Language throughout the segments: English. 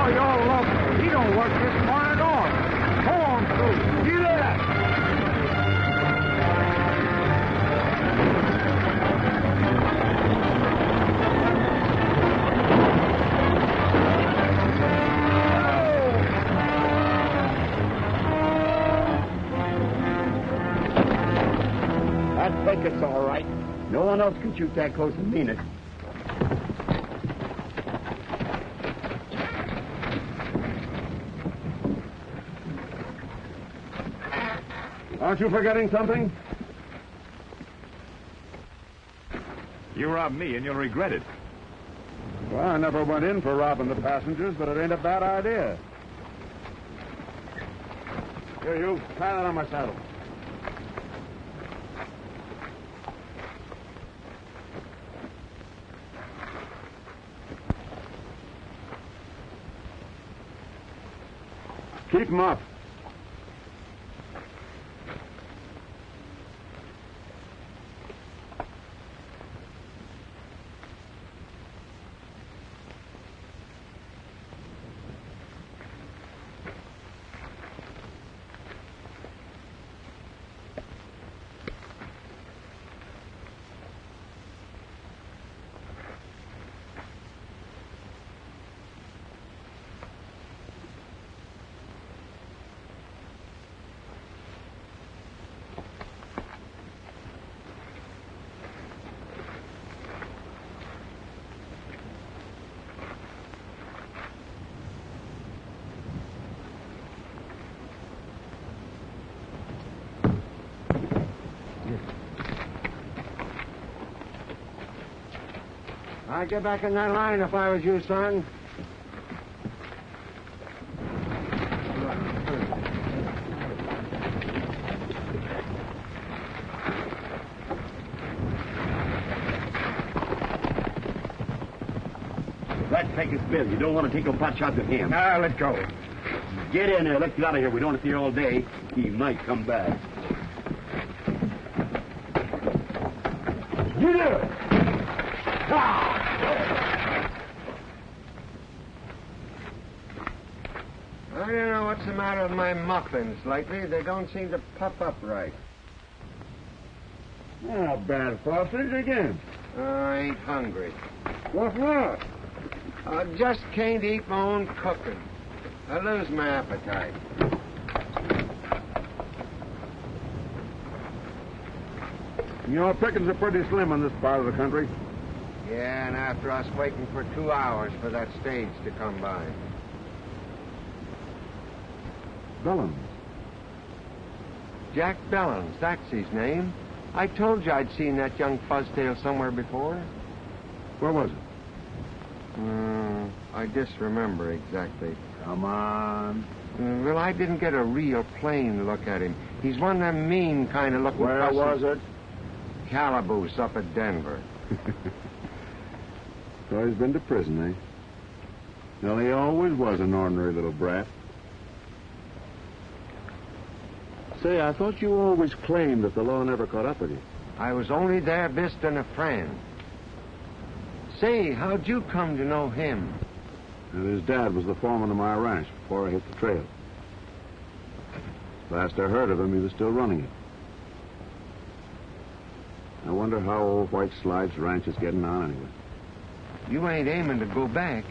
Oh, you're local. He don't work this far at all. Go on through. See that? That ticket's all right. No one else can shoot that close and mean it. Aren't you forgetting something? You robbed me, and you'll regret it. Well, I never went in for robbing the passengers, but it ain't a bad idea. Here, you. Tie that on my saddle. Keep him up. I'd get back in that line if I was you, son. Let's take his bill. You don't want to take a pot shot at him. Now, let go. Get in there. Let's get out of here. We don't want to see her all day. He might come back. Get in! I don't know what's the matter with my muffins lately. They don't seem to puff up right. Oh, bad sausage again. I ain't hungry. What's that? I just can't eat my own cooking. I lose my appetite. You know, pickings are pretty slim in this part of the country. Yeah, and after us waiting for 2 hours for that stage to come by. Bellins. Jack Bellins, that's his name. I told you I'd seen that young fuzztail somewhere before. Where was it? I disremember exactly. Come on. Well, I didn't get a real plain look at him. He's one of them mean kind of looking Where fusses. was it? Calaboose up at Denver. So he's been to prison, eh? Well, he always was an ordinary little brat. Say, I thought you always claimed that the law never caught up with you. I was only there visiting a friend. Say, how'd you come to know him? And his dad was the foreman of my ranch before I hit the trail. Last I heard of him, he was still running it. I wonder how old White Slide's ranch is getting on anyway. You ain't aiming to go back.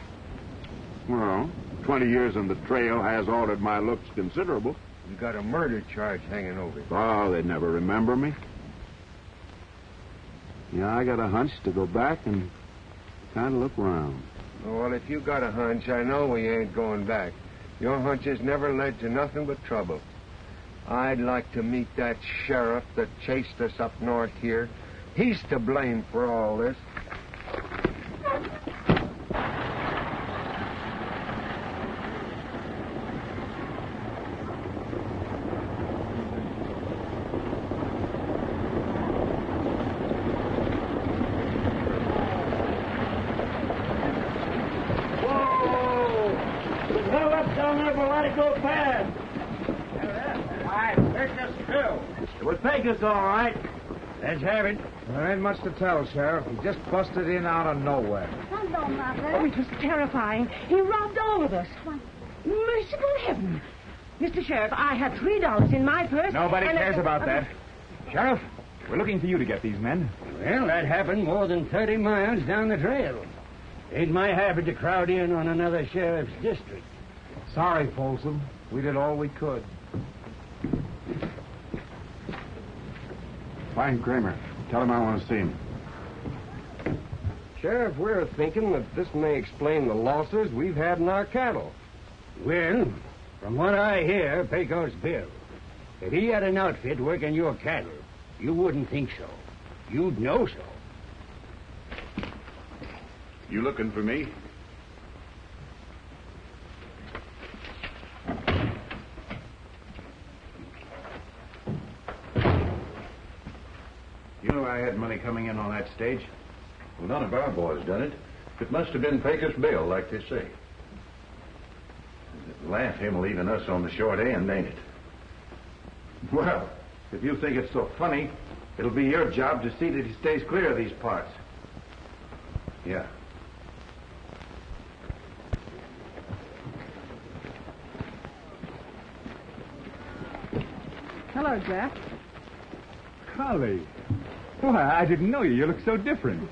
Well, 20 years on the trail has altered my looks considerable. You got a murder charge hanging over you. Oh, they'd never remember me. Yeah, I got a hunch to go back and kind of look around. Well, if you got a hunch, I know we ain't going back. Your hunches never led to nothing but trouble. I'd like to meet that sheriff that chased us up north here. He's to blame for all this. It was Vegas, all right. Let's have it. There ain't much to tell, Sheriff. He just busted in out of nowhere. Hello, Mother. Oh, it was terrifying. He robbed all of us. Merciful heaven. Mr. Sheriff, I had $3 in my purse. Nobody cares about that. Sheriff, we're looking for you to get these men. Well, that happened more than 30 miles down the trail. Ain't my habit to crowd in on another sheriff's district. Sorry, Folsom. We did all we could. Find Kramer. Tell him I want to see him. Sheriff, we're thinking that this may explain the losses we've had in our cattle. Well, from what I hear, Pecos Bill, if he had an outfit working your cattle, you wouldn't think so. You'd know so. You looking for me? You know I had money coming in on that stage? Well, none of our boys done it. It must have been Pecos Bill, like they say. Laugh him leaving us on the short end, ain't it? Well, if you think it's so funny, it'll be your job to see that he stays clear of these parts. Yeah. Hello, Jack. Golly. Why, I didn't know you. You look so different.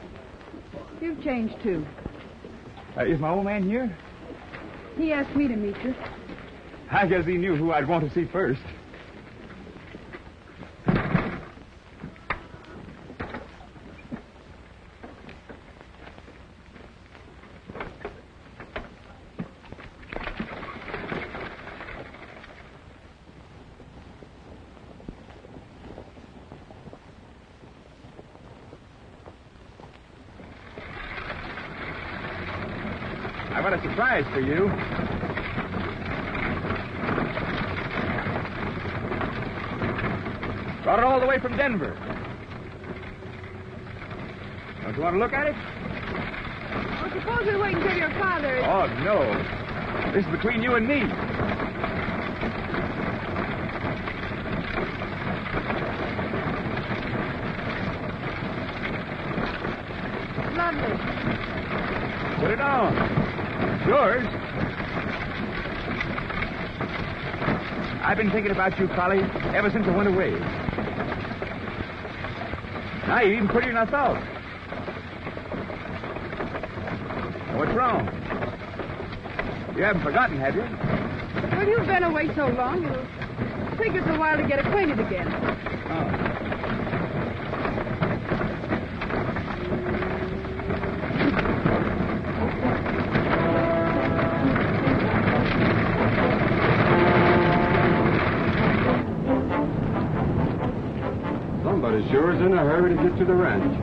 You've changed, too. Is my old man here? He asked me to meet you. I guess he knew who I'd want to see first. I've got a surprise for you. Brought it all the way from Denver. Don't you want to look at it? Well, suppose we wait until your father is... Oh, no. This is between you and me. Lovely. Put it on. It's yours. I've been thinking about you, Collie, ever since I went away. Now you're even prettier than I thought. What's wrong? You haven't forgotten, have you? Well, you've been away so long, it'll take us a while to get acquainted again. Oh. Somebody sure is in a hurry to get to the ranch.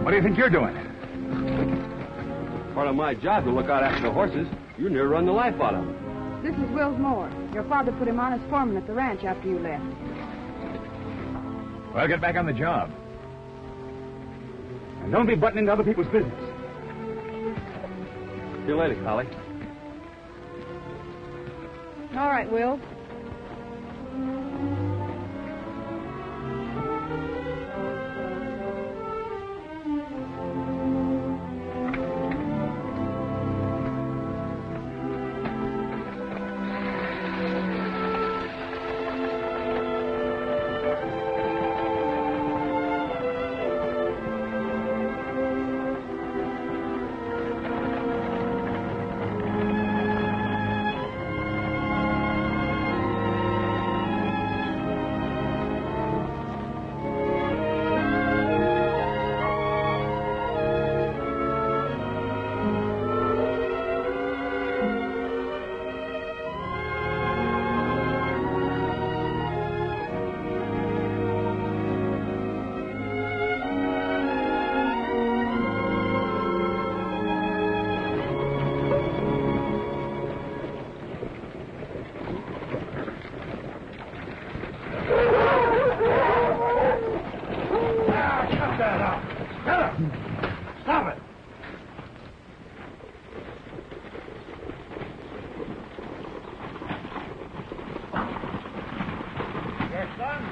What do you think you're doing? Part of my job to look out after the horses. You near run the life out of them. This is Will's mower. Your father put him on as foreman at the ranch after you left. Well, get back on the job. And don't be butting into other people's business. See you later, Collie. All right, Will.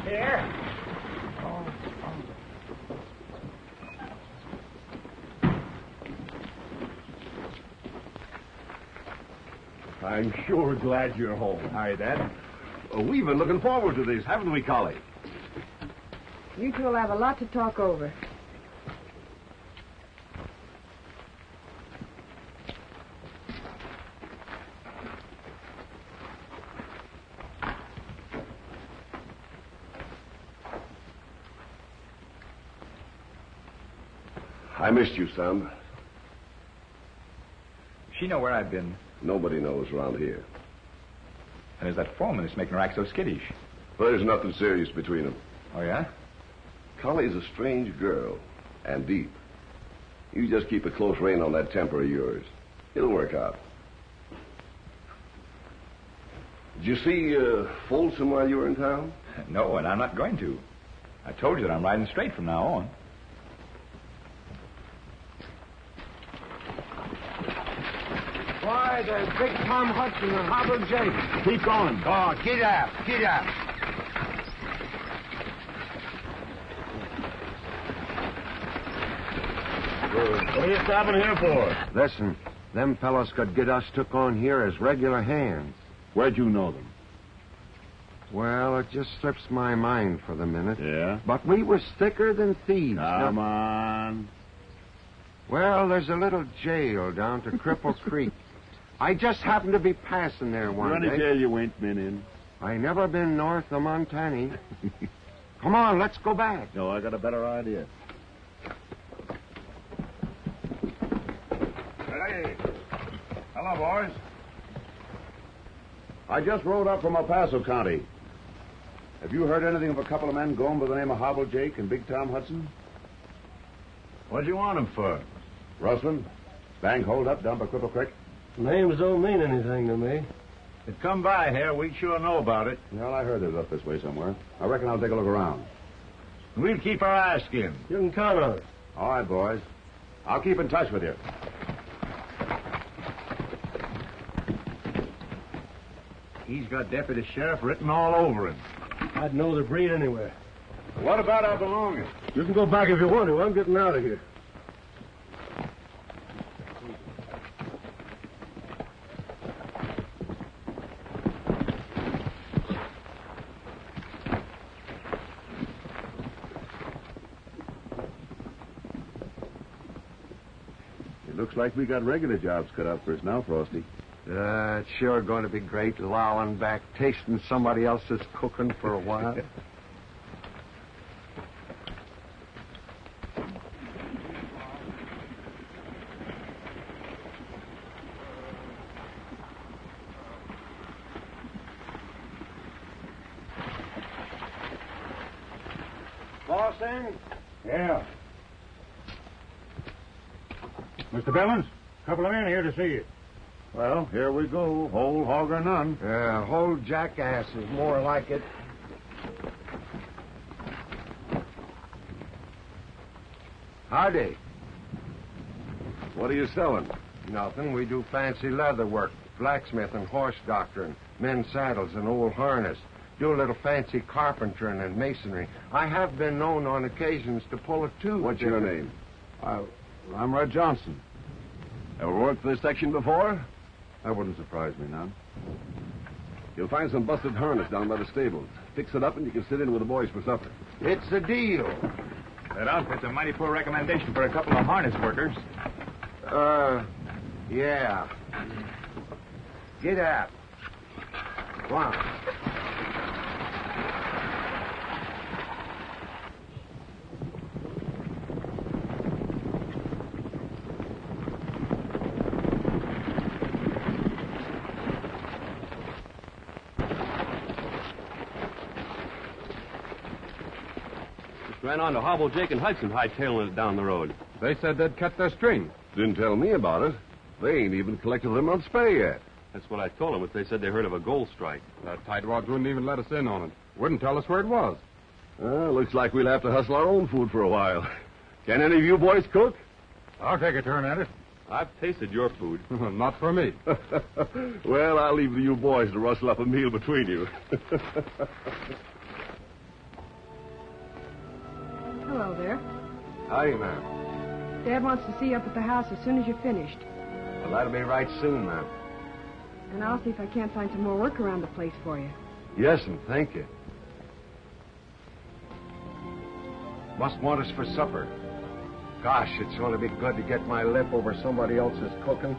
Here. I'm sure glad you're home. Hi, Dad. We've been looking forward to this, haven't we, Collie? You two will have a lot to talk over. I missed you, son. She know where I've been. Nobody knows around here. And there's that foreman that's making her act so skittish. There's nothing serious between them. Oh, yeah? Collie's a strange girl, and deep. You just keep a close rein on that temper of yours. It'll work out. Did you see Folsom while you were in town? No, and I'm not going to. I told you that I'm riding straight from now on. Why, there's Big Tom Hudson and Hobble Jake. Keep going. Oh, get up, get up. What are you stopping here for? Listen, them fellows could get us took on here as regular hands. Where'd you know them? Well, it just slips my mind for the minute. Yeah? But we was thicker than thieves. Come on. Well, there's a little jail down to Cripple Creek. I just happened to be passing there one day. Any jail you ain't been in? I never been north of Montana. Come on, let's go back. No, I got a better idea. Hey. Hello, boys. I just rode up from El Paso County. Have you heard anything of a couple of men going by the name of Hobble Jake and Big Tom Hudson? What'd you want them for? Rustling. Bank hold up down by Cripple Creek. Names don't mean anything to me. If come by here, we'd sure know about it. Well, I heard they was up this way somewhere. I reckon I'll take a look around. We'll keep our eyes skinned. You can count on it. All right, boys. I'll keep in touch with you. He's got deputy sheriff written all over him. I'd know the breed anywhere. What about our belongings? You can go back if you want to. I'm getting out of here. It looks like we got regular jobs cut out for us now, Frosty. It's sure going to be great lolling back, tasting somebody else's cooking for a while. Boston? Yeah. Mr. Billings, a couple of men here to see you. Well, here we go. Whole hog or none. Whole jackass is more like it. Howdy. What are you selling? Nothing. We do fancy leather work, blacksmith and horse doctoring, men's saddles and old harness. Do a little fancy carpentering and masonry. I have been known on occasions to pull a tube. What's your name? I'm Red Johnson. Ever worked for this section before? That wouldn't surprise me none. You'll find some busted harness down by the stables. Fix it up and you can sit in with the boys for supper. It's a deal. That outfit's a mighty poor recommendation for a couple of harness workers. Yeah. Get out. Go on. Ran on to Hobble, Jake, and Hudson hightailing it down the road. They said they'd cut their string. Didn't tell me about it. They ain't even collected their month's pay yet. That's what I told them, but they said they heard of a gold strike. That tightwads wouldn't even let us in on it. Wouldn't tell us where it was. Looks like we'll have to hustle our own food for a while. Can any of you boys cook? I'll take a turn at it. I've tasted your food. Not for me. Well, I'll leave you boys to rustle up a meal between you. Hello there. Howdy, ma'am. Dad wants to see you up at the house as soon as you're finished. Well, that'll be right soon, ma'am. And I'll see if I can't find some more work around the place for you. Yes, and thank you. Must want us for supper. Gosh, it's going to be good to get my lip over somebody else's cooking.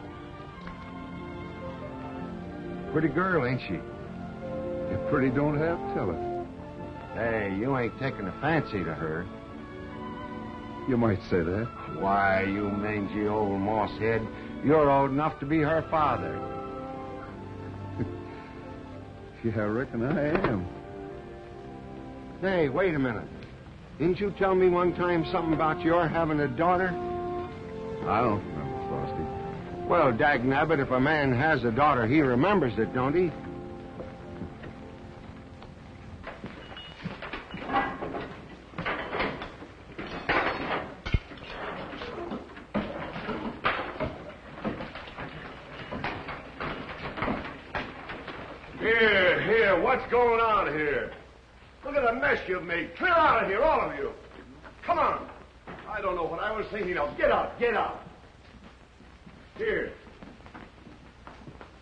Pretty girl, ain't she? If pretty don't have, tell her. Hey, you ain't taking a fancy to her. You might say that. Why, you mangy old moss head, you're old enough to be her father. Yeah, I reckon I am. Hey, wait a minute. Didn't you tell me one time something about your having a daughter? I don't remember, Frosty. Well, dagnabbit, if a man has a daughter, he remembers it, don't he? Here, what's going on here? Look at the mess you've made. Clear out of here, all of you. Come on. I don't know what I was thinking of. Get out, get out. Here.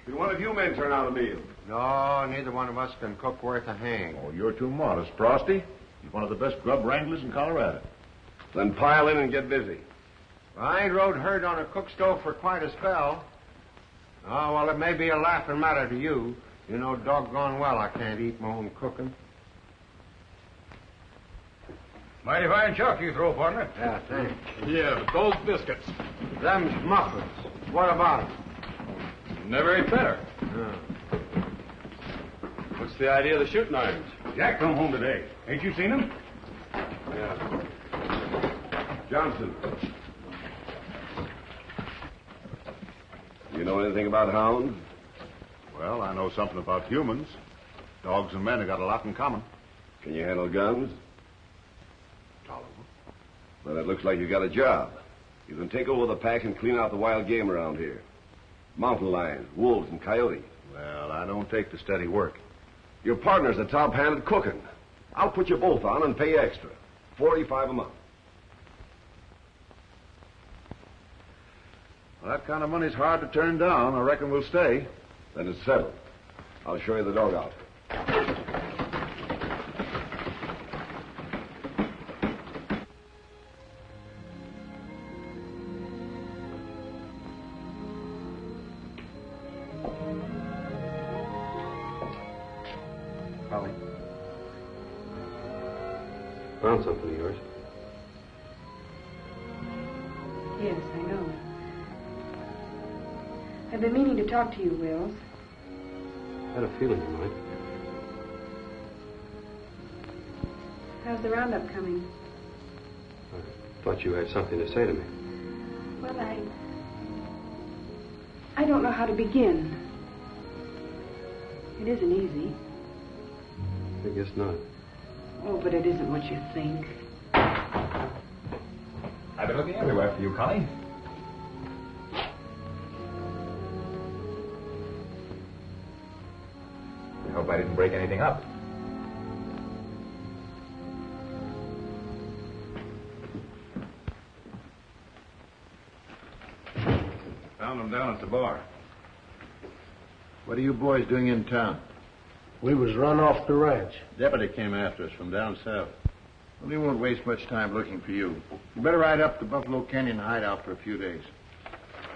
Can one of you men turn out a meal? No, neither one of us can cook worth a hang. Oh, you're too modest, Frosty. He's one of the best grub wranglers in Colorado. Then pile in and get busy. Well, I ain't rode herd on a cook stove for quite a spell. Oh, well, it may be a laughing matter to you. You know doggone well I can't eat my own cooking. Mighty fine chuck you throw, partner. Yeah, thanks. Yeah, but those biscuits. Them's muffins. What about 'em? Never ate better. What's the idea of the shooting irons? Jack come home today. Ain't you seen him? Yeah. Johnson. You know anything about hounds? Well, I know something about humans. Dogs and men have got a lot in common. Can you handle guns? Tolerable. Well, it looks like you got a job. You can take over the pack and clean out the wild game around here. Mountain lions, wolves, and coyotes. Well, I don't take to steady work. Your partner's a top hand at cooking. I'll put you both on and pay extra. $45 a month. Well, that kind of money's hard to turn down. I reckon we'll stay. Then it's settled. I'll show you the dugout. Holly. Found something of yours. Yes, I know. I've been meaning to talk to you, Wills. I had a feeling you might. How's the roundup coming? I thought you had something to say to me. Well, I don't know how to begin. It isn't easy. I guess not. Oh, but it isn't what you think. I've been looking everywhere for you, Connie. I hope I didn't break anything up. Found them down at the bar. What are you boys doing in town? We was run off the ranch. Deputy came after us from down south. Well, he won't waste much time looking for you. You better ride up to Buffalo Canyon hideout for a few days.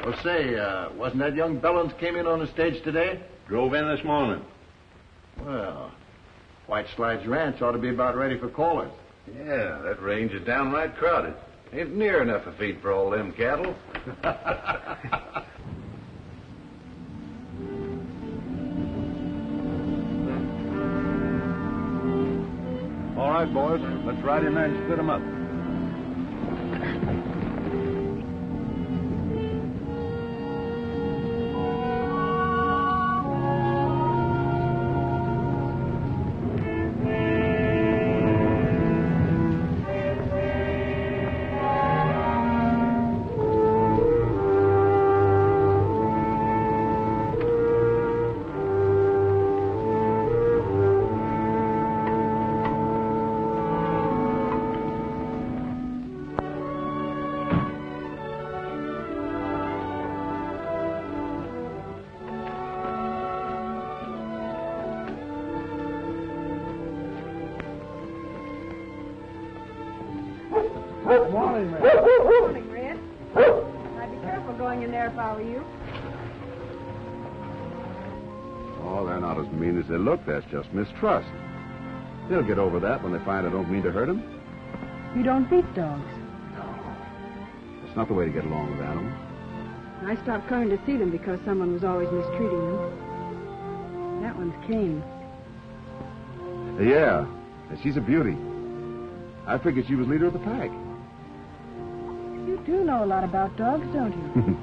Well, say, wasn't that young Bellins came in on the stage today? Drove in this morning. Well, White Slides Ranch ought to be about ready for callers. Yeah, that range is downright crowded. Ain't near enough a feed for all them cattle. All right, boys. Let's ride in there and split them up. Morning, Red. Morning, Red. I'd be careful going in there if I were you. Oh, they're not as mean as they look. That's just mistrust. They'll get over that when they find I don't mean to hurt them. You don't beat dogs. It's not the way to get along with animals. I stopped coming to see them because someone was always mistreating them. That one's Kane. Yeah, and she's a beauty. I figured she was leader of the pack. You do know a lot about dogs, don't you?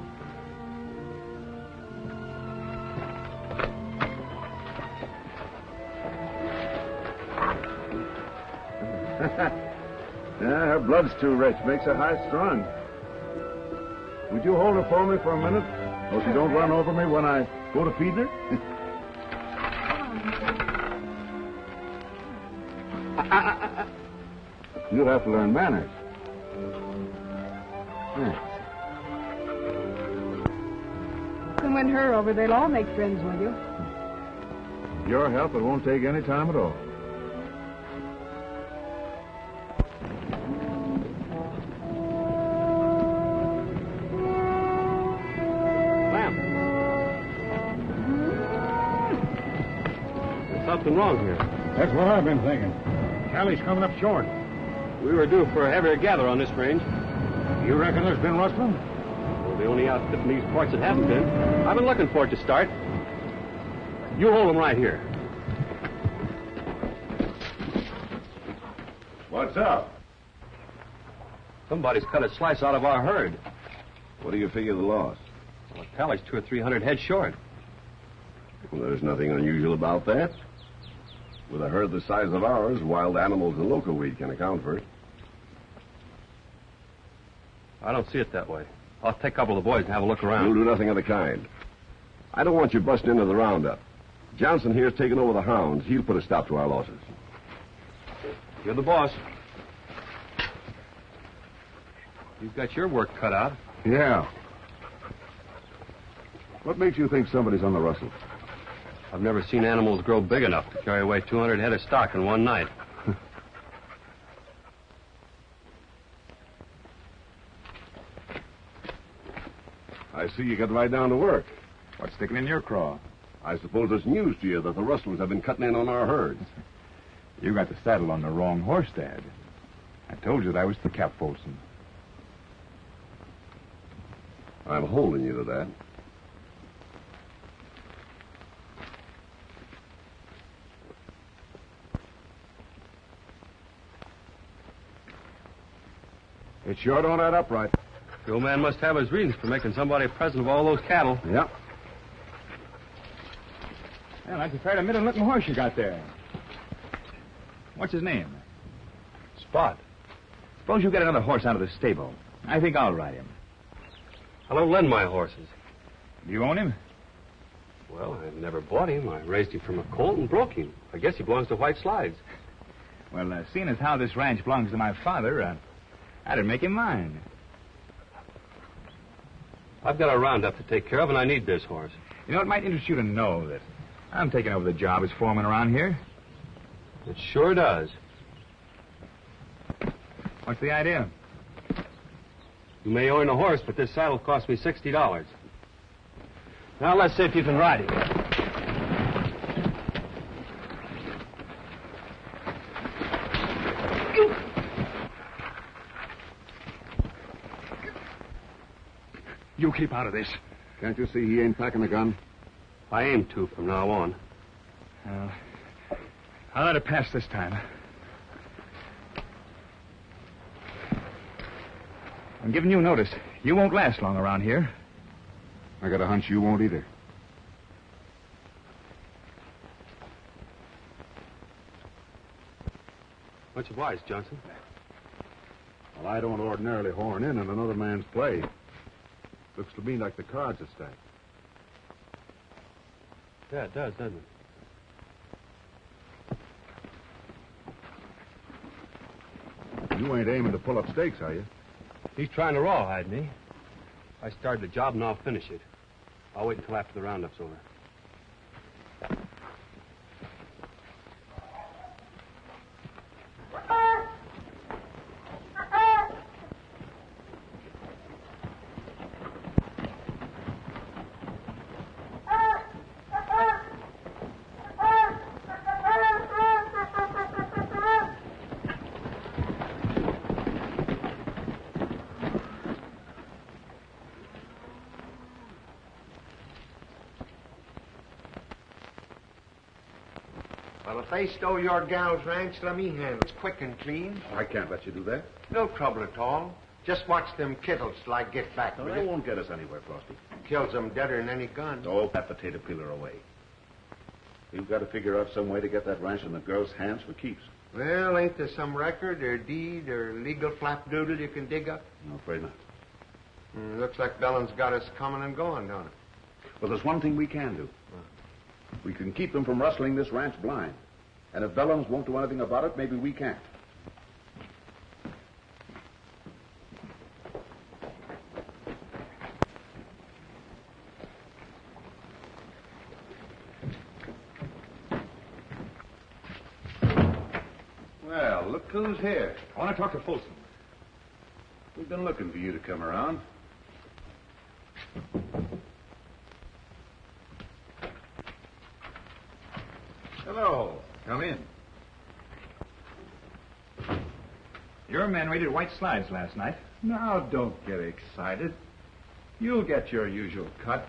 Yeah, her blood's too rich. Makes her high-strung. Would you hold her for me for a minute? So she don't run over me when I go to feed her? You'll have to learn manners. Thanks. You can win her over. They'll all make friends with you. Your help, it won't take any time at all. Something wrong here. That's what I've been thinking. Callie's coming up short. We were due for a heavier gather on this range. You reckon there's been rustling? We're the only outfit in these parts that haven't been. I've been looking for it to start. You hold them right here. What's up? Somebody's cut a slice out of our herd. What do you figure the loss? Well, the tally's 200 or 300 head short. Well, there's nothing unusual about that. With a herd the size of ours, wild animals and local weed can account for it. I don't see it that way. I'll take a couple of the boys and have a look around. You'll do nothing of the kind. I don't want you busting into the roundup. Johnson here's taking over the hounds. He'll put a stop to our losses. You're the boss. You've got your work cut out. Yeah. What makes you think somebody's on the rustle? I've never seen animals grow big enough to carry away 200 head of stock in one night. I see you got right down to work. What's sticking in your craw? I suppose it's news to you that the rustlers have been cutting in on our herds. You got the saddle on the wrong horse, Dad. I told you that was the Cap Folsom. I'm holding you to that. It sure don't add up right. The old man must have his reasons for making somebody a present of all those cattle. Yep. Well, that's a fairly middle-looking horse you got there. What's his name? Spot. Suppose you get another horse out of the stable. I think I'll ride him. I don't lend my horses. Do you own him? Well, I never bought him. I raised him from a colt and broke him. I guess he belongs to White Slides. Well, seeing as how this ranch belongs to my father, I'd make him mine. I've got a roundup to take care of, and I need this horse. You know, it might interest you to know that I'm taking over the job as foreman around here. It sure does. What's the idea? You may own a horse, but this saddle cost me $60. Now, let's see if you can ride it. You keep out of this. Can't you see he ain't packing a gun? I aim to from now on. I'll let it pass this time. I'm giving you notice. You won't last long around here. I got a hunch you won't either. Much obliged, Johnson. Well, I don't ordinarily horn in on another man's play. Looks to me like the cards are stacked. Yeah, it does, doesn't it? You ain't aiming to pull up stakes, are you? He's trying to rawhide me. I started the job, and I'll finish it. I'll wait until after the roundup's over. Well, if they stole your gal's ranch, let me handle it. It's quick and clean. I can't let you do that. No trouble at all. Just watch them kittles till I get back. No, will that you? won't get us anywhere, Frosty. Kills them deader than any gun. Oh, that potato peeler away. We've got to figure out some way to get that ranch in the girl's hands for keeps. Well, ain't there some record or deed or legal flapdoodle you can dig up? No, afraid not. Looks like Bellin's got us coming and going, don't it? Well, there's one thing we can do. We can keep them from rustling this ranch blind. And if Bellins won't do anything about it, maybe we can't. Well, look who's here. I want to talk to Folsom. We've been looking for you to come around. Hello. Come in. Your men raided White Slides last night. Now, don't get excited. You'll get your usual cut.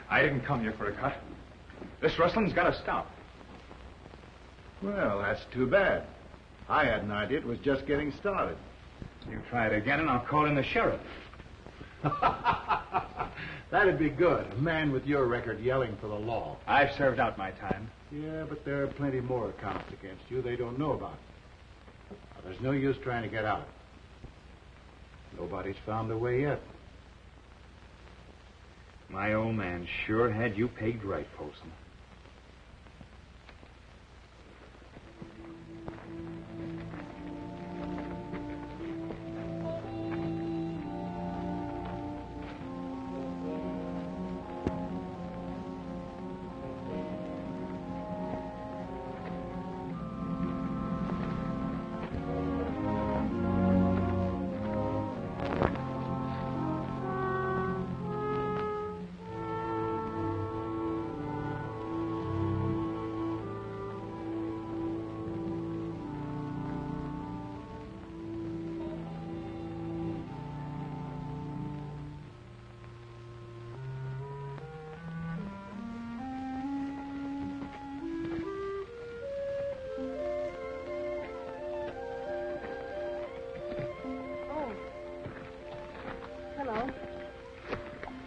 I didn't come here for a cut. This rustling's got to stop. Well, that's too bad. I had an idea it was just getting started. You try it again, and I'll call in the sheriff. That'd be good. A man with your record yelling for the law. I've served out my time. Yeah, but there are plenty more accounts against you they don't know about. Now, there's no use trying to get out. Nobody's found a way yet. My old man sure had you pegged right, Folsom.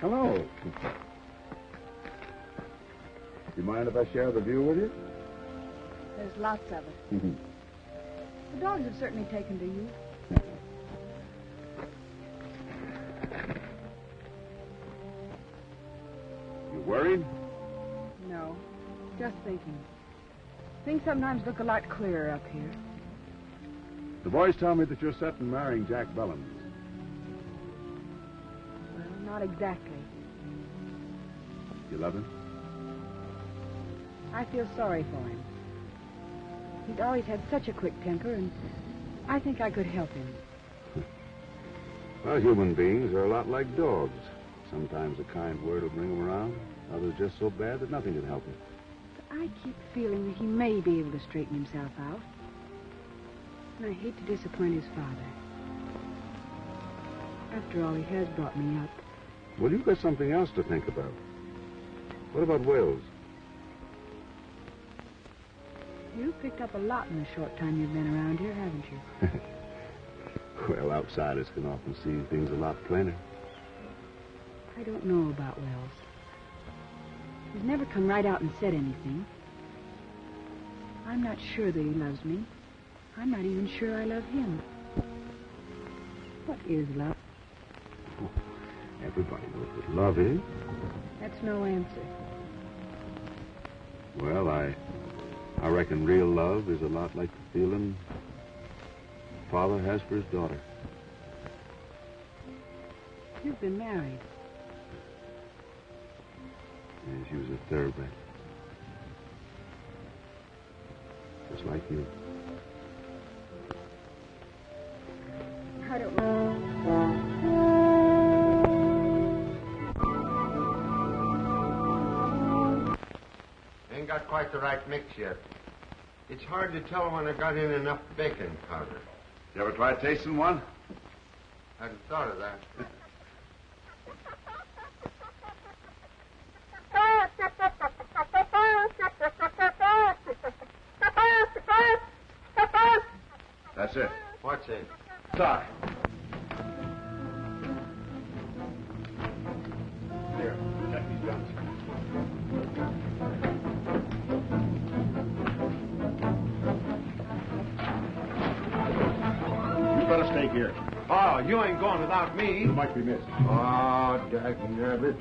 Hello. You mind if I share the view with you? There's lots of it. The dogs have certainly taken to you. You worried? No, just thinking. Things sometimes look a lot clearer up here. The boys tell me that you're set on marrying Jack Bellins. Well, not exactly. You love him? I feel sorry for him. He's always had such a quick temper, and I think I could help him. Well, human beings are a lot like dogs. Sometimes a kind word will bring them around. Others just so bad that nothing can help them. But I keep feeling that he may be able to straighten himself out. And I hate to disappoint his father. After all, he has brought me up. Well, you've got something else to think about. What about Wills? You've picked up a lot in the short time you've been around here, haven't you? Well, outsiders can often see things a lot plainer. I don't know about Wells. He's never come right out and said anything. I'm not sure that he loves me. I'm not even sure I love him. What is love? Oh, everybody knows what love is. That's no answer. Well, I reckon real love is a lot like the feeling a father has for his daughter. You've been married. Yeah, she was a thoroughbred. Just like you. I don't know. Ain't got quite the right mix yet. It's hard to tell when I got in enough baking powder. You ever tried tasting one? Hadn't thought of that. it. What's it? Doc. Here, check these guns. You better stay here. Oh, you ain't going without me. You might be missed. Oh, dagnabbit.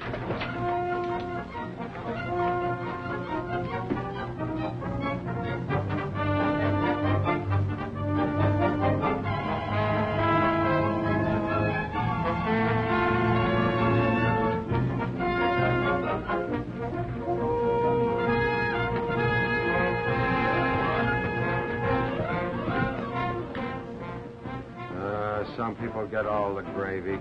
Some people get all the gravy.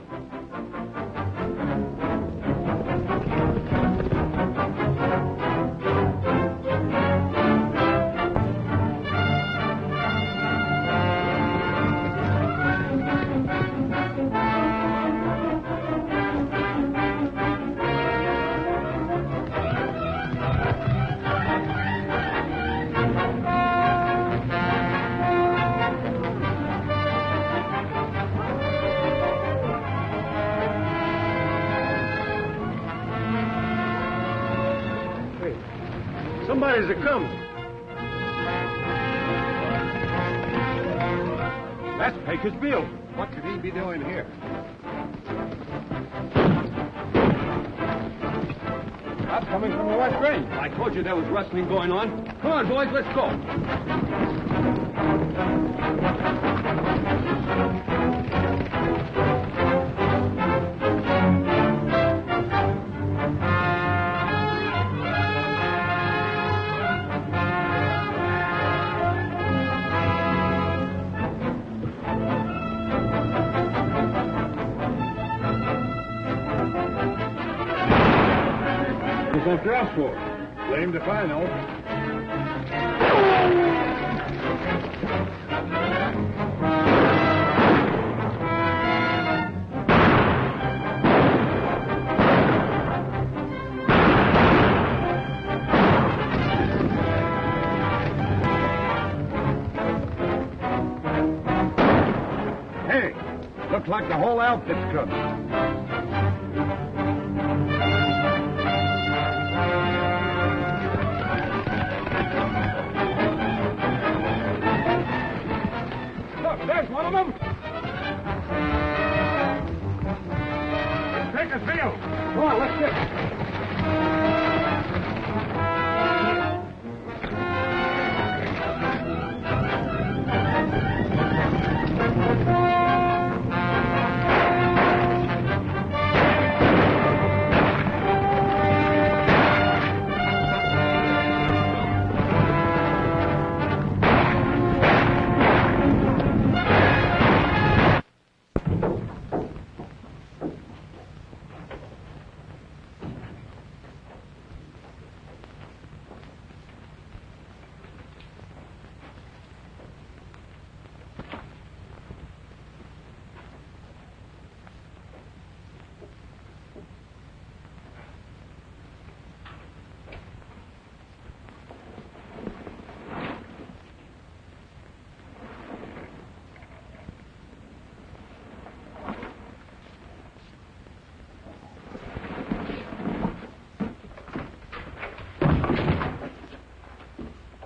Somebody's a-coming. That's Pecos Bill. What could he be doing here? That's coming from the west range. I told you there was rustling going on. Come on, boys, let's go. After us for? Blamed if I know. Hey, looks like the whole outfit's coming. There's one of them. Take a field. Come on, let's get.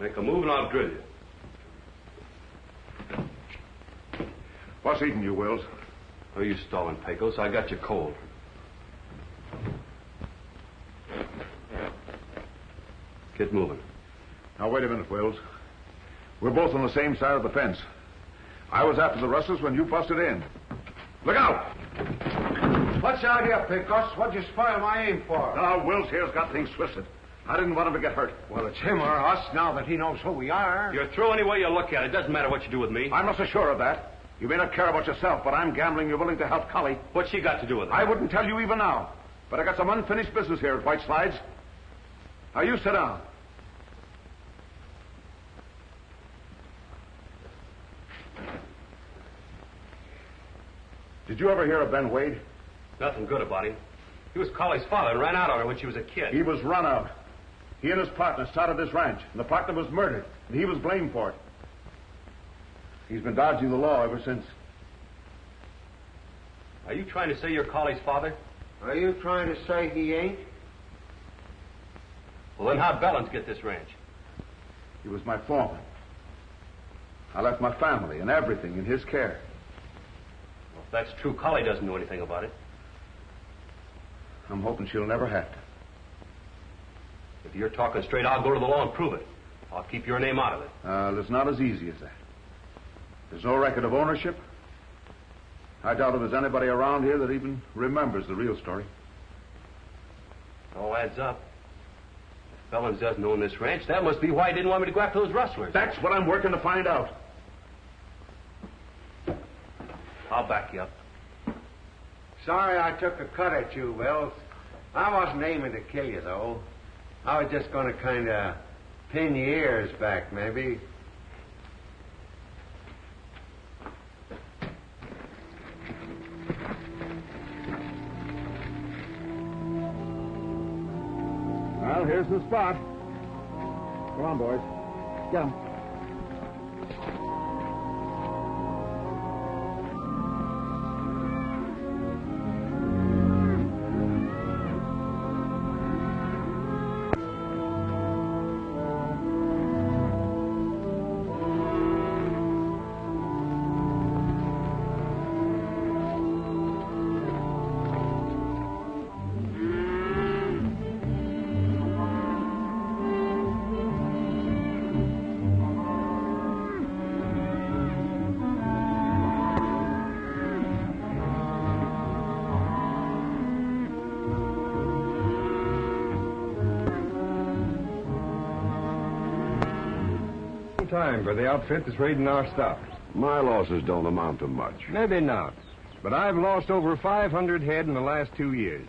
Make a move and I'll drill you. What's eating you, Wills? Oh, you stalling, Pecos. I got you cold. Get moving. Now, wait a minute, Wills. We're both on the same side of the fence. I was after the rustlers when you busted in. Look out! What's out here, Pecos? What'd you spoil my aim for? Now, Wills here's got things twisted. I didn't want him to get hurt. Well, it's him or us now that he knows who we are. You're through any way you look at it. Doesn't matter what you do with me. I'm not so sure of that. You may not care about yourself, but I'm gambling you're willing to help Collie. What's she got to do with it? I wouldn't tell you even now. But I got some unfinished business here at White Slides. Now, you sit down. Did you ever hear of Ben Wade? Nothing good about him. He was Collie's father and ran out on her when she was a kid. He was run out. He and his partner started this ranch, and the partner was murdered, and he was blamed for it. He's been dodging the law ever since. Are you trying to say you're Collie's father? Are you trying to say he ain't? Well, then how'd Bellins get this ranch? He was my foreman. I left my family and everything in his care. Well, if that's true, Collie doesn't know anything about it. I'm hoping she'll never have to. If you're talking straight, I'll go to the law and prove it. I'll keep your name out of it. It's not as easy as that. There's no record of ownership. I doubt if there's anybody around here that even remembers the real story. It all adds up. If Bellins doesn't own this ranch, that must be why he didn't want me to go after those rustlers. That's what I'm working to find out. I'll back you up. Sorry I took a cut at you, Wells. I wasn't aiming to kill you, though. I was just going to kind of pin your ears back, maybe. Well, here's the spot. Come on, boys. Get him. Time for the outfit that's raiding our stuff. My losses don't amount to much. Maybe not, but I've lost over 500 head in the last 2 years.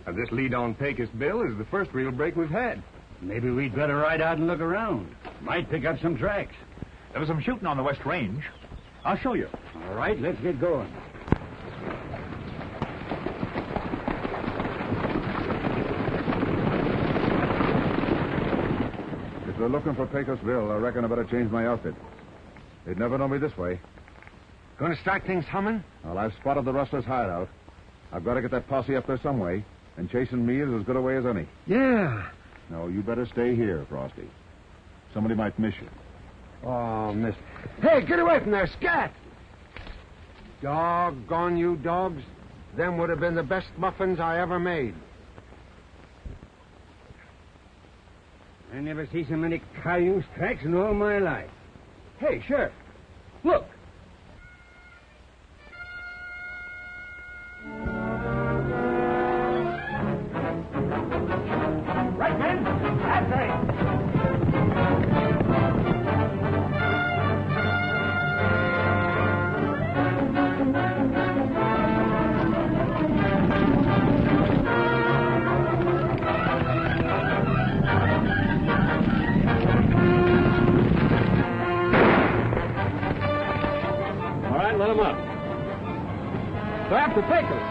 Now, this lead on Pecos Bill is the first real break we've had. Maybe we'd better ride out and look around. Might pick up some tracks. There was some shooting on the West Range. I'll show you. All right, let's get going. If they're looking for Pecos Bill, I reckon I better change my outfit. They'd never know me this way. Going to start things humming? Well, I've spotted the rustler's hideout. I've got to get that posse up there some way, and chasing me is as good a way as any. Yeah. No, you better stay here, Frosty. Somebody might miss you. Oh, miss. Hey, get away from there, scat! Doggone you dogs. Them would have been the best muffins I ever made. I never see so many cayuse tracks in all my life. Hey, Sheriff, look. Right, men? That's right. Let him up. They're after Pecos.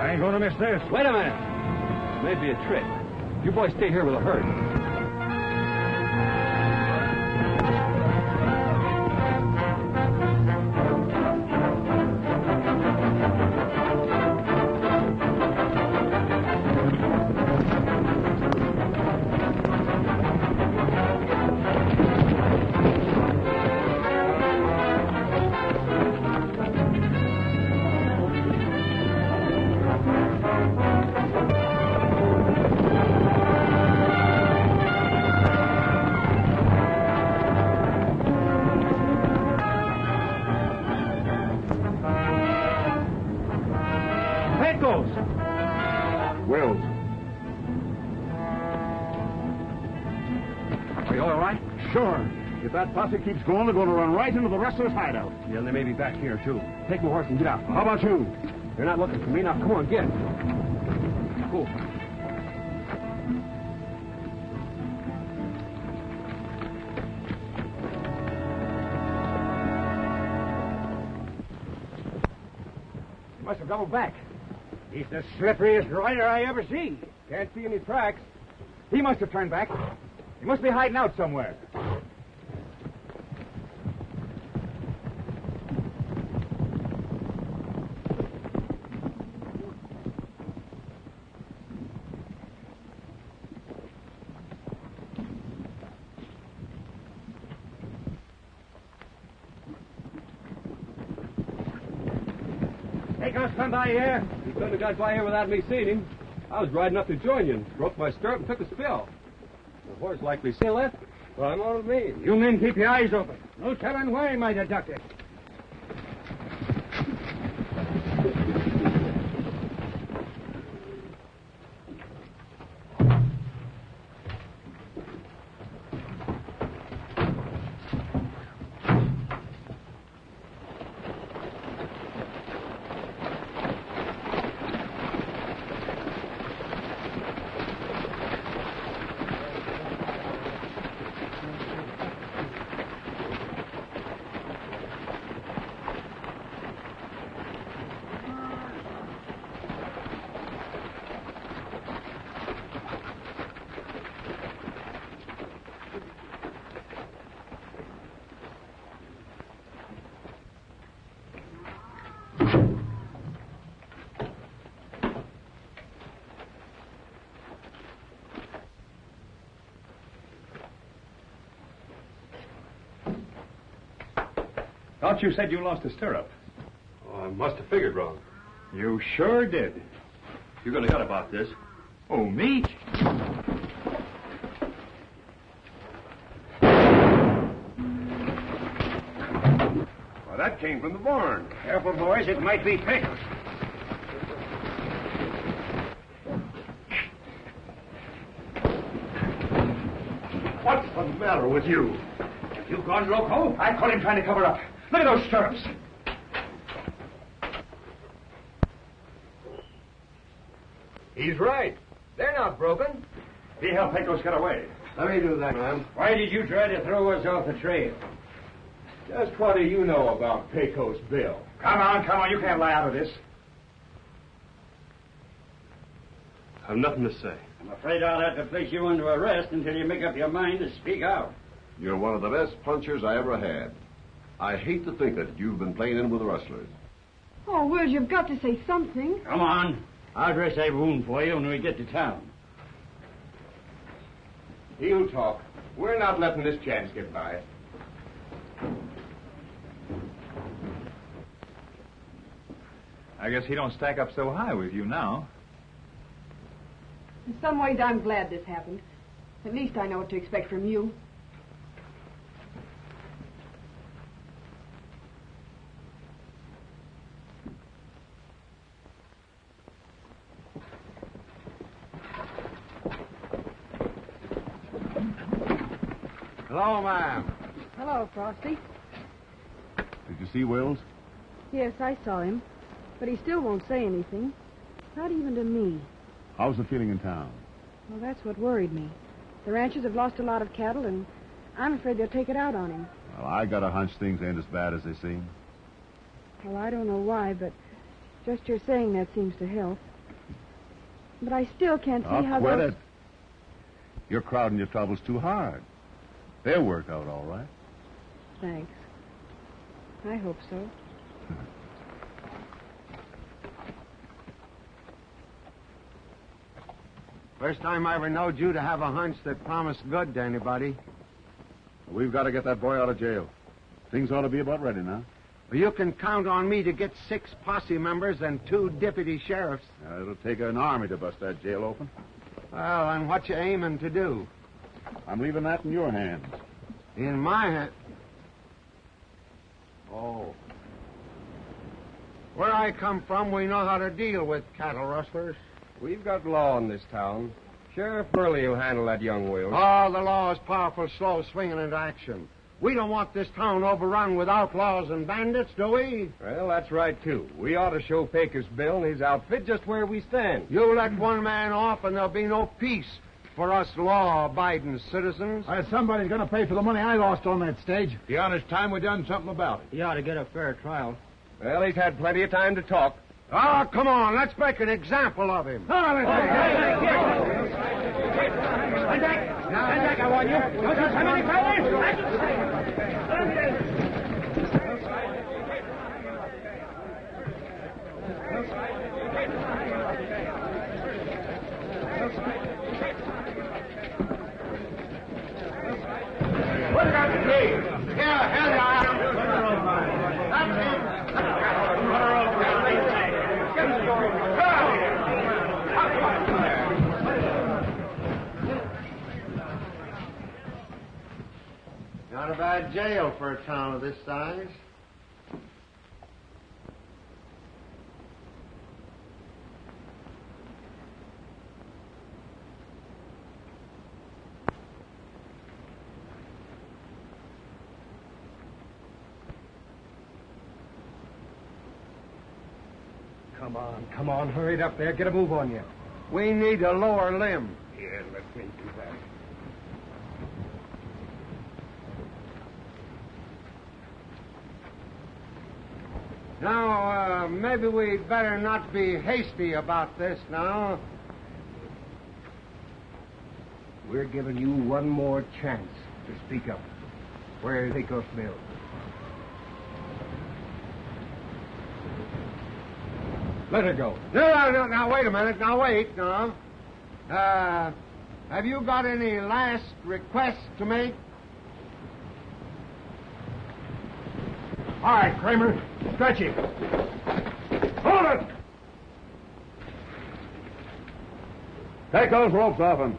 I ain't going to miss this. Wait a minute. Maybe a trick. You boys stay here with the herd. Wills. Are you all right? Sure. If that posse keeps going, they're going to run right into the rustler's hideout. Yeah, and they may be back here, too. Take my horse and get out. How about you? They're not looking for me. Now, come on, get. Cool. He must have doubled back. He's the slipperiest rider I ever see. Can't see any tracks. He must have turned back. He must be hiding out somewhere. Pecos come by here? He couldn't have got by here without me seeing him. I was riding up to join you and broke my stirrup and took a spill. The horse likely still left. Well, I'm on with me. You men keep your eyes open. No telling where he might have ducked it. Thought you said you lost a stirrup. Oh, I must have figured wrong. You sure did. You're going to gut about this. Oh, me? Well, that came from the barn. Careful, boys. It might be Pecos. What's the matter with you? You gone loco? I caught him trying to cover up. Look at those stirrups. He's right. They're not broken. He helped Pecos get away. Let me do that, ma'am. Why did you try to throw us off the trail? Just what do you know about Pecos Bill? Come on. You can't lie out of this. I've nothing to say. I'm afraid I'll have to place you under arrest until you make up your mind to speak out. You're one of the best punchers I ever had. I hate to think that you've been playing in with the rustlers. Oh, Will, you've got to say something. Come on. I'll dress that wound for you when we get to town. He'll talk. We're not letting this chance get by. I guess he don't stack up so high with you now. In some ways, I'm glad this happened. At least I know what to expect from you. Hello, ma'am. Hello, Frosty. Did you see Wills? Yes, I saw him. But he still won't say anything. Not even to me. How's the feeling in town? Well, that's what worried me. The ranchers have lost a lot of cattle, and I'm afraid they'll take it out on him. Well, I got a hunch things ain't as bad as they seem. Well, I don't know why, but just your saying that seems to help. But I still can't see how quit those... it. You're crowding your troubles too hard. They'll work out all right. Thanks. I hope so. First time I ever knowed you to have a hunch that promised good to anybody. We've got to get that boy out of jail. Things ought to be about ready now. Well, you can count on me to get 6 posse members and 2 deputy sheriffs. It'll take an army to bust that jail open. Well, and what you aiming to do? I'm leaving that in your hands. In my hand? Oh. Where I come from, we know how to deal with cattle rustlers. We've got law in this town. Sheriff Burley will handle that young Wills. Oh, the law is powerful slow swinging into action. We don't want this town overrun with outlaws and bandits, do we? Well, that's right, too. We ought to show Pecos Bill and his outfit just where we stand. You let one man off and there'll be no peace for us law-abiding citizens. Somebody's going to pay for the money I lost on that stage. The honest time we done something about it. He ought to get a fair trial. Well, he's had plenty of time to talk. Oh, come on. Let's make an example of him. Stand back, I warn you. Don't you come any Put it on the knee. Here, you are. That's it. Put her over. Not a bad jail for a town of this size. Come on, hurry it up there. Get a move on you. We need a lower limb. Yeah, let me do that. Now, maybe we'd better not be hasty about this now. We're giving you one more chance to speak up. Where's Pecos Bill? Let her go. No, now, wait a minute. Now, wait, no. Have you got any last requests to make? All right, Kramer. Stretch him. Hold it! Take those ropes off him.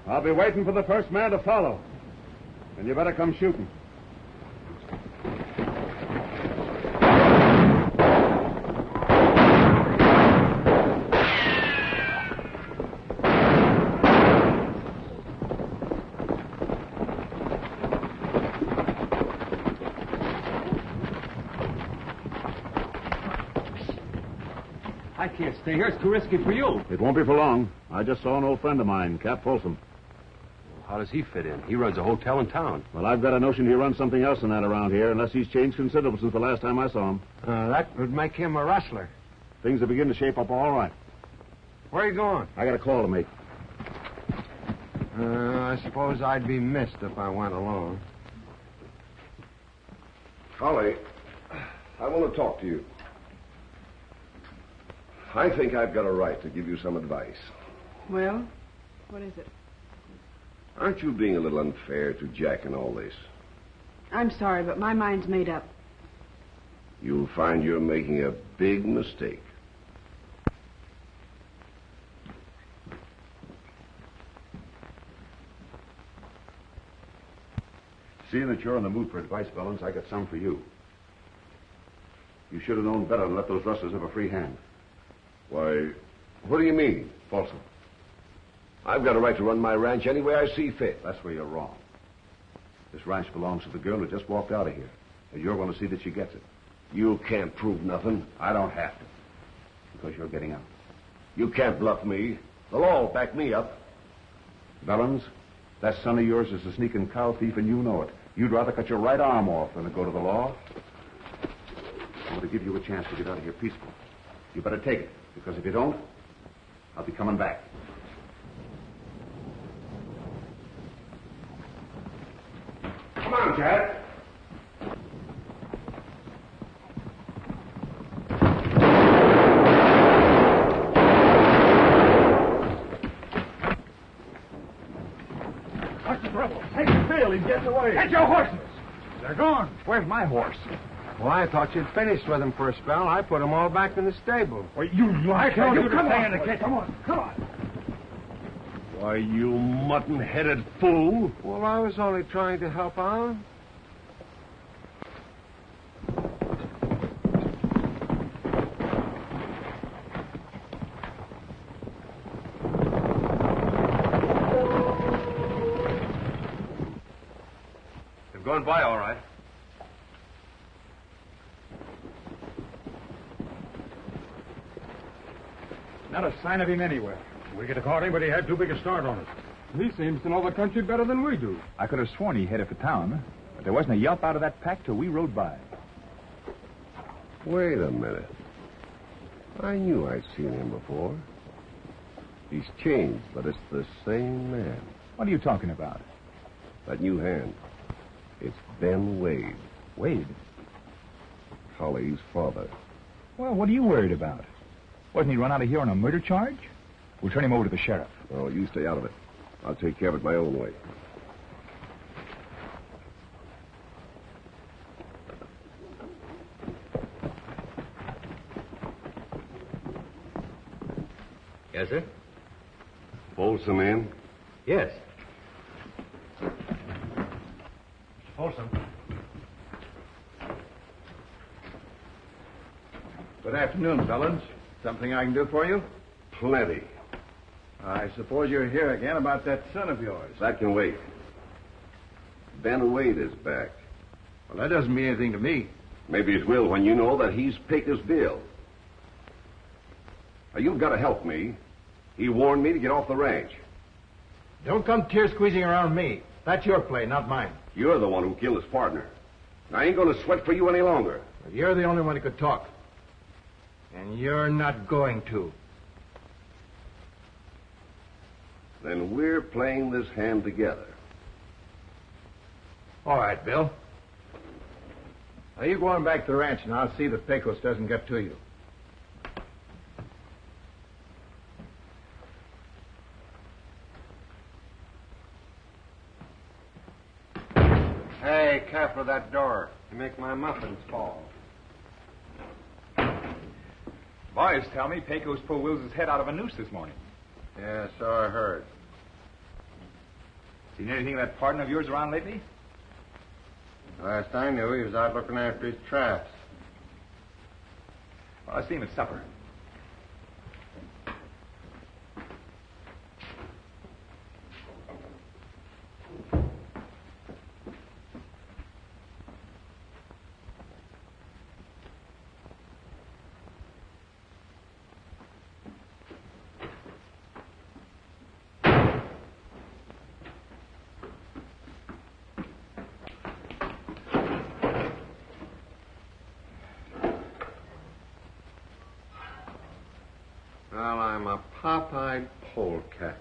I'll be waiting for the first man to follow. And you better come shooting. I can't stay here. It's too risky for you. It won't be for long. I just saw an old friend of mine, Cap Folsom. How does he fit in? He runs a hotel in town. Well, I've got a notion he runs something else than that around here, unless he's changed considerable since the last time I saw him. That would make him a rustler. Things are beginning to shape up all right. Where are you going? I got a call to make. I suppose I'd be missed if I went alone. Holly, I want to talk to you. I think I've got a right to give you some advice. Well, what is it? Aren't you being a little unfair to Jack in all this? I'm sorry, but my mind's made up. You'll find you're making a big mistake. Seeing that you're in the mood for advice, Bellins, I got some for you. You should have known better than let those rustlers have a free hand. Why, what do you mean, Folsom? I've got a right to run my ranch any way I see fit. That's where you're wrong. This ranch belongs to the girl who just walked out of here. And you're going to see that she gets it. You can't prove nothing. I don't have to. Because you're getting out. You can't bluff me. The law will back me up. Bellins, that son of yours is a sneaking cow thief, and you know it. You'd rather cut your right arm off than to go to the law. I'm going to give you a chance to get out of here peaceful. You better take it, because if you don't, I'll be coming back. Come on, Jack. What's the trouble? Hey, Bill, he's getting away. Get your horses. They're gone. Where's my horse? Well, I thought you'd finished with them for a spell. I put them all back in the stable. Well, you lie. told you to come stay on. in the kitchen. Come on, come on. Why, you mutton-headed fool. Well, I was only trying to help out. They've gone by, all right. Not a sign of him anywhere. We could have caught him, but he had too big a start on us. He seems to know the country better than we do. I could have sworn he headed for town, but there wasn't a yelp out of that pack till we rode by. Wait a minute. I knew I'd seen him before. He's changed, but it's the same man. What are you talking about? That new hand. It's Ben Wade. Wade? Holly's father. Well, what are you worried about? Wasn't he run out of here on a murder charge? We'll turn him over to the sheriff. Oh, you stay out of it. I'll take care of it my own way. Yes, sir? Folsom in? Yes. Folsom. Good afternoon, fellas. Something I can do for you? Plenty. I suppose you're here again about that son of yours. That can wait. Ben Wade is back. Well, that doesn't mean anything to me. Maybe it will when you know that he's Pecos Bill. Now, you've got to help me. He warned me to get off the ranch. Don't come tear-squeezing around me. That's your play, not mine. You're the one who killed his partner. I ain't going to sweat for you any longer. But you're the only one who could talk. And you're not going to. Then we're playing this hand together. All right, Bill. Now, you go on back to the ranch, and I'll see that Pecos doesn't get to you. Hey, careful of that door. You make my muffins fall. Boys tell me Pecos pulled Wills's head out of a noose this morning. Yeah, so I heard. Seen anything of that partner of yours around lately? Last I knew, he was out looking after his traps. Well, I seen him at supper. Well, I'm a pop-eyed polecat.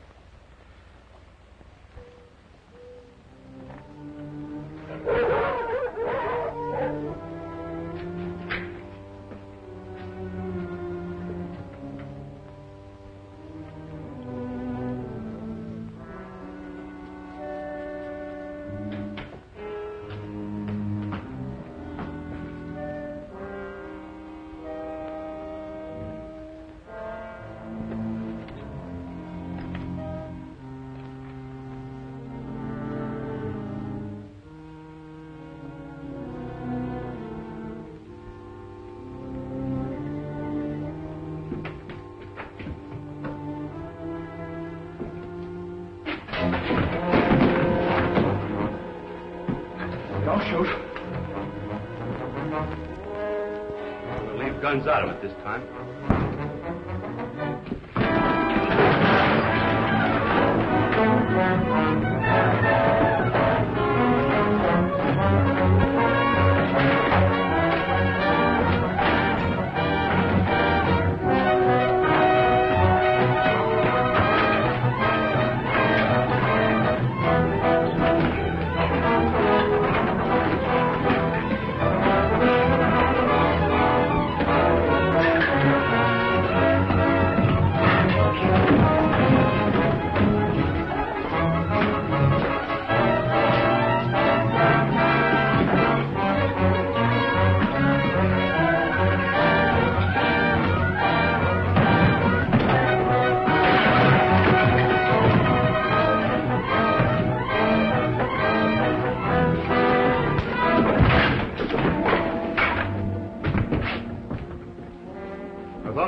Don't shoot. We'll leave guns out of it this time.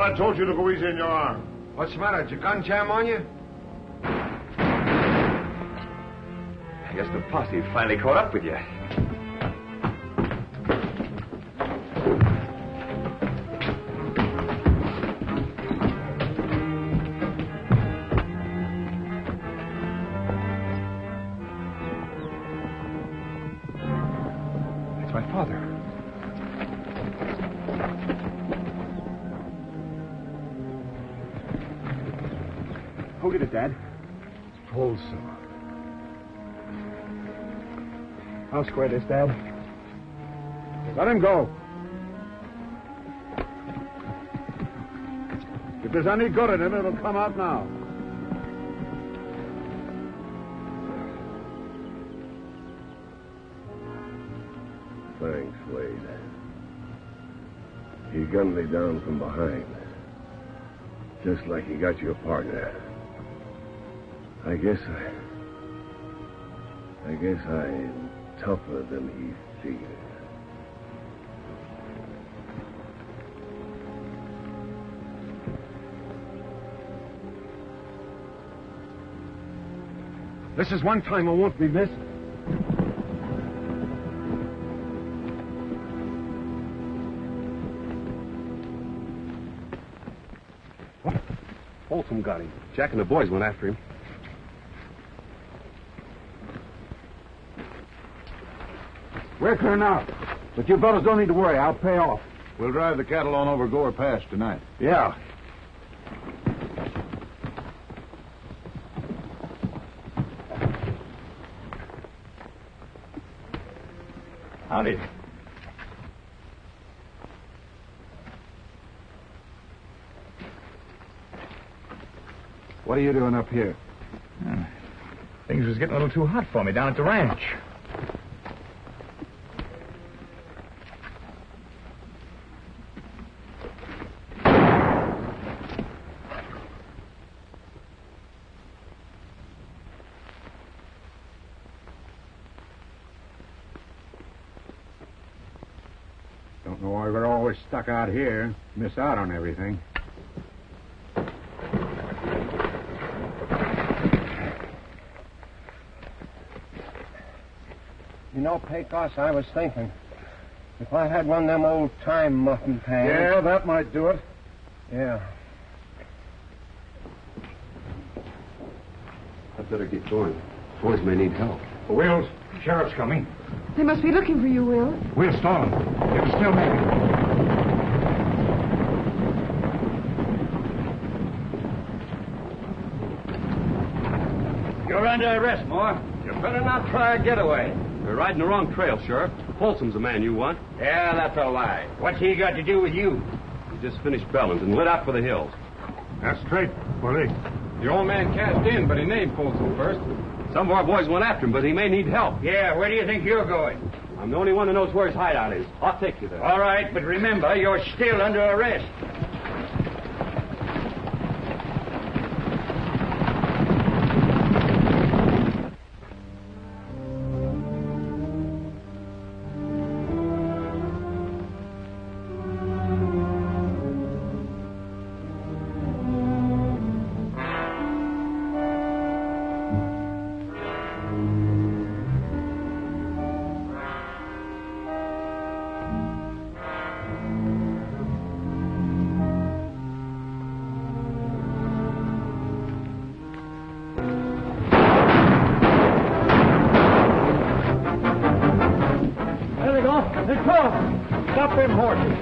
I told you to go easy in your arm. What's the matter? Did your gun jam on you? I guess the posse finally caught up with you. It's my father. Who did it, Dad? Folsom. I'll square this, Dad. Let him go. If there's any good in him, it'll come out now. Thanks, Wade. He gunned me down from behind. Just like you got your partner. I guess I'm tougher than he figured. This is one time I won't be missed. What? Folsom got him. Jack and the boys went after him. We're clear now. But you fellas don't need to worry. I'll pay off. We'll drive the cattle on over Gore Pass tonight. Yeah. Howdy. What are you doing up here? Things was getting a little too hot for me down at the ranch. Don't know why we're always stuck out here. Miss out on everything. You know, Pecos, I was thinking, if I had one of them old-time muffin pans... Yeah, that might do it. Yeah. I'd better get going. Boys may need help. Wills, sheriff's coming. They must be looking for you, Will. We'll stall them. It'll still make it. You're under arrest, Moore. You better not try a getaway. We're riding the wrong trail, Sheriff. Folsom's the man you want. Yeah, that's a lie. What's he got to do with you? He just finished Bellins and lit out for the hills. That's straight, Willie. Your old man cashed in, but he named Folsom first. Some of our boys went after him, but he may need help. Yeah, where do you think you're going? I'm the only one who knows where his hideout is. I'll take you there. All right, but remember, you're still under arrest. Stop them horses.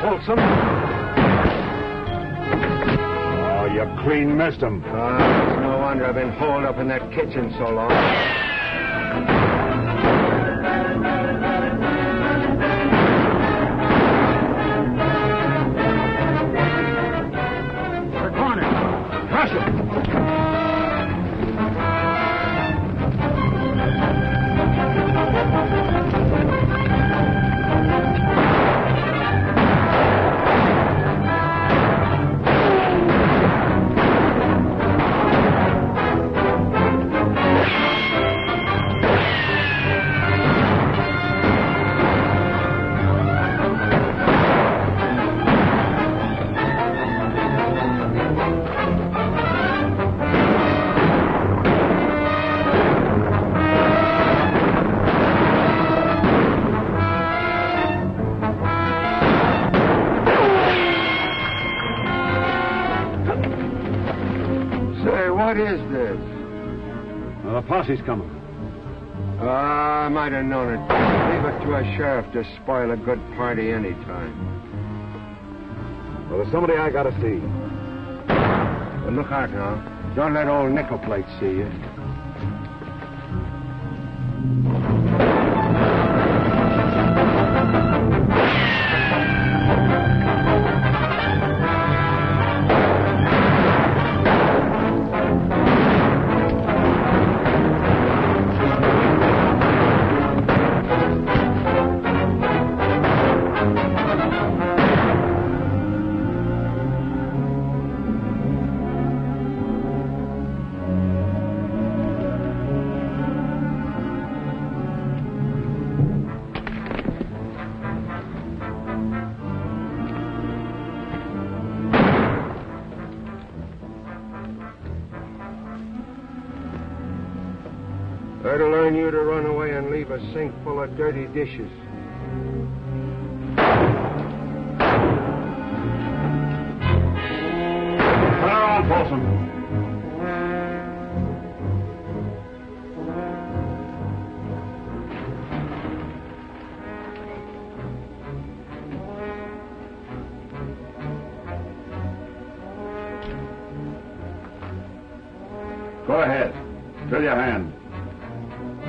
Folsom? Oh, you clean missed him. It's no wonder I've been holed up in that kitchen so long. They're cornered. Crush him. What is this? Well, the posse's coming. I might have known it. Leave it to a sheriff to spoil a good party any time. Well, there's somebody I gotta see. But look out now. Don't let old Nickel Plate see you. That'll learn you to run away and leave a sink full of dirty dishes. Turn around, Folsom. Go ahead. Fill your hand.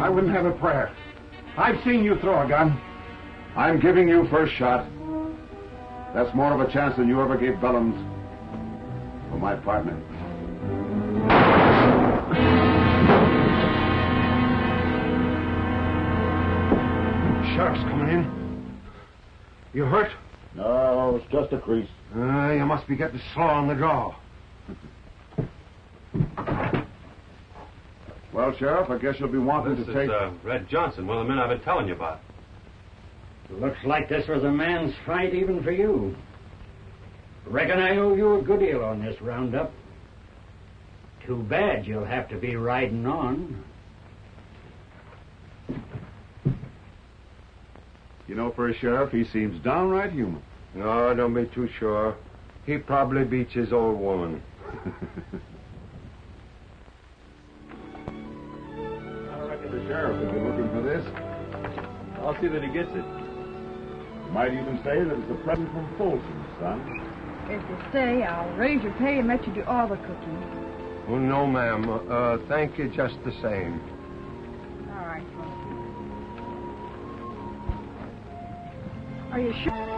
I wouldn't have a prayer. I've seen you throw a gun. I'm giving you first shot. That's more of a chance than you ever gave Bellums or my partner. Sheriff's coming in. You hurt? No, it's just a crease. You must be getting slow on the draw. Well, Sheriff, I guess you'll be wanting This to is take... Red Johnson, one of the men I've been telling you about. Looks like this was a man's fight even for you. Reckon I owe you a good deal on this roundup. Too bad you'll have to be riding on. You know, for a sheriff, he seems downright human. No, don't be too sure. He probably beats his old woman. I reckon the sheriff will be looking for this. I'll see that he gets it. You might even say that it's a present from Folsom, son. If you stay, I'll raise your pay and let you do all the cooking. Oh, no, ma'am. Thank you just the same. All right, Are you sure?